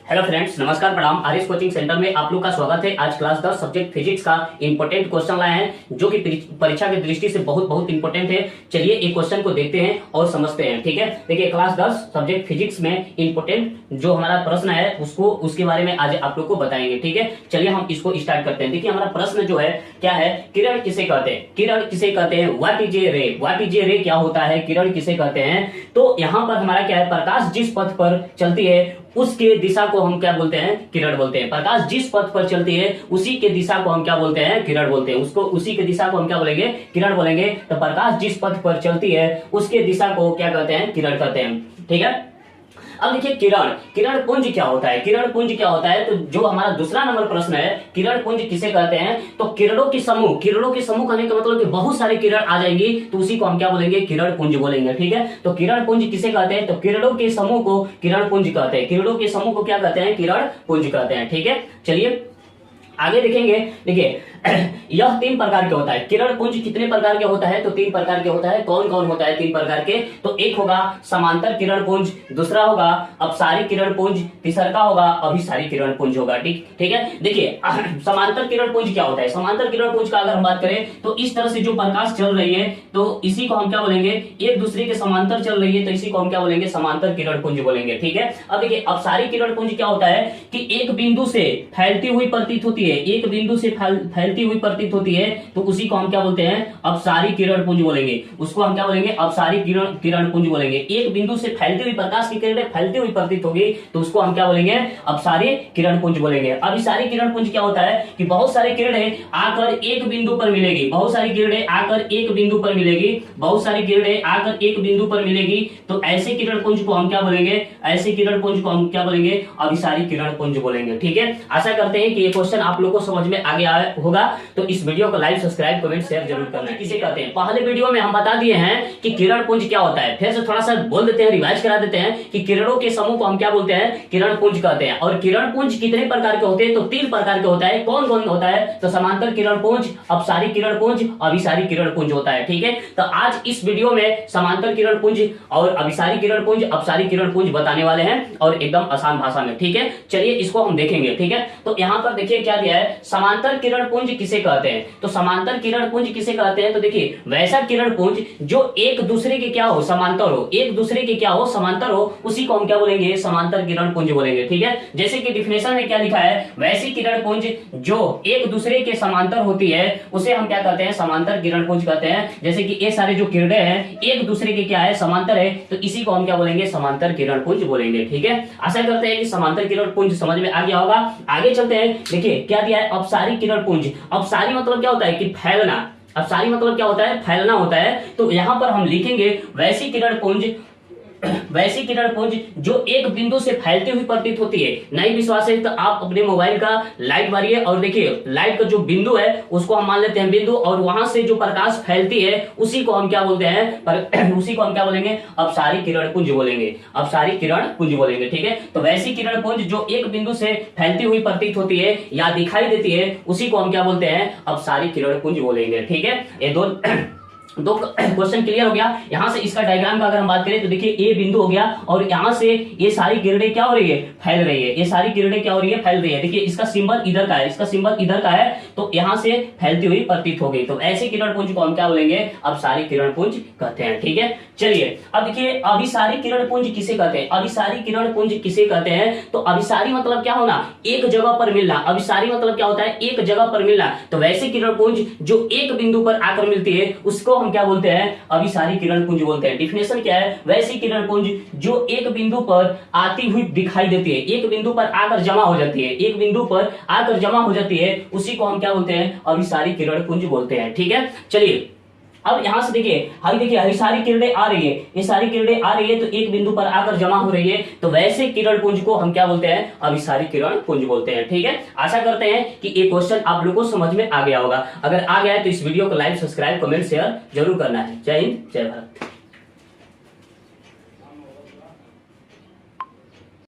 Hello friends, नमस्कार, प्रणाम। आर्यस coaching centre में आप लोग का स्वागत है। आज क्लास 10 सब्जेक्ट फिजिक्स का इंपॉर्टेंट क्वेश्चन लाए हैं जो कि परीक्षा की दृष्टि से बहुत बहुत इंपॉर्टेंट है। चलिए एक क्वेश्चन को देखते हैं और समझते हैं। ठीक है, देखिए क्लास 10 सब्जेक्ट फिजिक्स में इंपॉर्टेंट जो हमारा प्रश्न है उसके बारे में आज आप लोग को बताएंगे। ठीक है, चलिए हम इसको स्टार्ट करते हैं। देखिए हमारा प्रश्न जो है क्या है, किरण किसे कहते हैं? किरण किसे कहते हैं? व्हाट इज ए रे? व्हाट इज ए रे क्या होता है? किरण किसे कहते हैं? तो यहाँ पर हमारा क्या है, प्रकाश जिस पथ पर चलती है उसके दिशा को हम क्या बोलते हैं? किरण बोलते हैं। प्रकाश जिस पथ पर चलती है उसी के दिशा को हम क्या बोलते हैं? किरण बोलते हैं। उसको उसी के दिशा को हम क्या बोलेंगे? किरण बोलेंगे। तो प्रकाश जिस पथ पर चलती है उसके दिशा को क्या कहते हैं? किरण कहते हैं। ठीक है, अब देखिए किरण पुंज क्या होता है? किरण पुंज क्या होता है? तो जो हमारा दूसरा नंबर प्रश्न है, किरण पुंज किसे कहते हैं? तो किरणों के समूह कहने का मतलब कि बहुत सारे किरण आ जाएंगी तो उसी को हम क्या बोलेंगे? किरण पुंज बोलेंगे। ठीक है, तो किरण पुंज किसे कहते हैं? तो किरणों के समूह को किरण पुंज कहते हैं। किरणों के समूह को क्या कहते हैं? किरण पुंज कहते हैं। ठीक है, चलिए आगे देखेंगे। देखिए यह 3 प्रकार के होता है। किरण पुंज कितने प्रकार के होता है? तो 3 प्रकार के होता है। कौन कौन होता है 3 प्रकार के? तो एक होगा समांतर किरण पुंज, दूसरा होगा अपसारी किरण पुंज, तीसरा होगा अभिसारी किरण पुंज होगा। ठीक है, देखिए समांतर किरण पुंज क्या होता है? समांतर किरण पुंज का अगर हम बात करें तो इस तरह से जो प्रकाश चल रही है तो इसी को हम क्या बोलेंगे? एक दूसरे के समांतर चल रही है तो इसी को हम क्या बोलेंगे? समांतर किरण पुंज बोलेंगे। ठीक है, अब देखिए अपसारी किरण पुंज क्या होता है कि एक बिंदु से फैलती हुई प्रतीत होती है। एक बिंदु से फैलती हुई प्रतीत होती है तो उसी को हम क्या बोलते हैं? अपसारी किरण पुंज बोलेंगे। उसको हम क्या बोलेंगे? अपसारी किरण पुंज बोलेंगे। एक बिंदु से फैलती हुई प्रकाश की किरणें फैलती हुई प्रतीत होगी तो उसको हम क्या बोलेंगे? अपसारी किरण पुंज बोलेंगे। अभिसारी किरण पुंज क्या होता है कि बहुत सारी किरणें आकर एक बिंदु पर मिलेगी। बहुत सारी किरणें आकर एक बिंदु पर मिलेगी। बहुत सारी किरणें आकर एक बिंदु पर मिलेगी तो ऐसे किरण पुंज को हम क्या बोलेंगे? ऐसे किरण पुंज को हम क्या बोलेंगे? अभिसारी किरण पुंज बोलेंगे। ठीक है, आशा करते हैं कि ये क्वेश्चन आप लोगों को समझ में आगे आया होगा। तो इस वीडियो को लाइक, सब्सक्राइब, कमेंट, शेयर जरूर करना है। किसे कहते हैं? पहले वीडियो में हम बता दिए हैं कि किरण पुंज क्या होता है। फिर से थोड़ा सा बोल देते हैं, रिवाइज करा देते हैं कि किरणों के समूह को हम क्या बोलते हैं? किरण पुंज कहते हैं। और किरण पुंज कितने प्रकार के होते हैं? तो 3 प्रकार के होता है। कौन कौन होता है? तो समांतर किरण पुंज, अपसारी किरण पुंज, अभिसारी किरण पुंज होता है। ठीक है, तो आज इस वीडियो में समांतर किरण पुंज और अभिसारी किरण पुंज, अपसारी किरण पुंज बताने वाले हैं और एकदम आसान भाषा में। ठीक है, चलिए इसको हम देखेंगे। ठीक है, तो यहाँ पर देखिए क्या दिया है, समांतर किरण पुंज किसे कहते हैं? तो समांतर किरण पुंज किसे कहते हैं? तो देखिए वैसा किरण पुंज जो एक दूसरे के क्या हो? समांतर हो। एक दूसरे के क्या हो? समांतर हो, उसी को हम क्या बोलेंगे? समांतर किरण पुंज बोलेंगे। ठीक है, जैसे कि डिफिनेशन में क्या लिखा है, वैसी किरण पुंज जो एक दूसरे के समांतर होती है उसे हम क्या कहते हैं? समांतर किरण पुंज कहते हैं। जैसे कि ये सारे जो किरणें हैं एक दूसरे के क्या है? समांतर है, तो इसी को हम क्या बोलेंगे? समांतर किरण पुंज बोलेंगे। ठीक है, आशा करते हैं कि समांतर किरण पुंज समझ में आ गया होगा। आगे चलते हैं। देखिए क्या दिया है, अपसारी किरण पुंज। अपसारी मतलब क्या होता है कि फैलना। अपसारी मतलब क्या होता है? फैलना होता है। तो यहां पर हम लिखेंगे वैसी किरण पुंज जो एक बिंदु से फैलती हुई प्रतीत होती है। नहीं विश्वास है तो आप अपने मोबाइल का लाइट मारिए और देखिए लाइट का जो बिंदु है उसको हम मान लेते हैं बिंदु, और वहां से जो प्रकाश फैलती है उसी को हम क्या बोलते हैं? उसी को हम क्या बोलेंगे? अपसारी किरण पुंज बोलेंगे। अपसारी किरण पुंज बोलेंगे। ठीक है, तो वैसी किरण पुंज जो एक बिंदु से फैलती हुई प्रतीत होती है या दिखाई देती है उसी को हम क्या बोलते हैं? अपसारी किरण पुंज बोलेंगे। ठीक है, ये दो क्वेश्चन क्लियर हो गया। यहां से इसका डायग्राम का अगर हम बात करें तो देखिए ए बिंदु हो गया और यहां से ये सारी किरणें क्या हो रही है? फैल रही है। ये सारी किरणें क्या हो रही है? फैल रही है। देखिए इसका सिंबल इधर का है, इसका सिंबल इधर का है, तो यहां से फैलती हुई प्रतीत हो गई। तो ऐसे किरण पुंज को हम क्या बोलेंगे? अपसारी किरण पुंज कहते हैं। ठीक है, चलिए अब देखिए अभिसारी किरण पुंज किसे कहते हैं? अभिसारी किरण पुंज किसे कहते हैं? तो अभिसारी मतलब क्या होना? एक जगह पर मिलना। अभिसारी मतलब क्या होता है? एक जगह पर मिलना। तो वैसे किरण पुंज जो एक बिंदु पर आकर मिलती है उसको हम क्या बोलते हैं? अभिसारी किरण पुंज बोलते हैं। डिफिनेशन क्या है, वैसी किरण पुंज जो एक बिंदु पर आती हुई दिखाई देती है, एक बिंदु पर आकर जमा हो जाती है, एक बिंदु पर आकर जमा हो जाती है, उसी को हम क्या बोलते हैं? अभिसारी किरण पुंज बोलते हैं। ठीक है, चलिए अब यहां से देखिए हरी सारी किरणें आ रही है, ये सारी किरणें आ रही है तो एक बिंदु पर आकर जमा हो रही है, तो वैसे किरण पुंज को हम क्या बोलते हैं? अभिसारी किरण पुंज बोलते हैं। ठीक है, आशा करते हैं कि ये क्वेश्चन आप लोगों को समझ में आ गया होगा। अगर आ गया है तो इस वीडियो को लाइक, सब्सक्राइब, कमेंट, शेयर जरूर करना है। जय हिंद, जय भारत।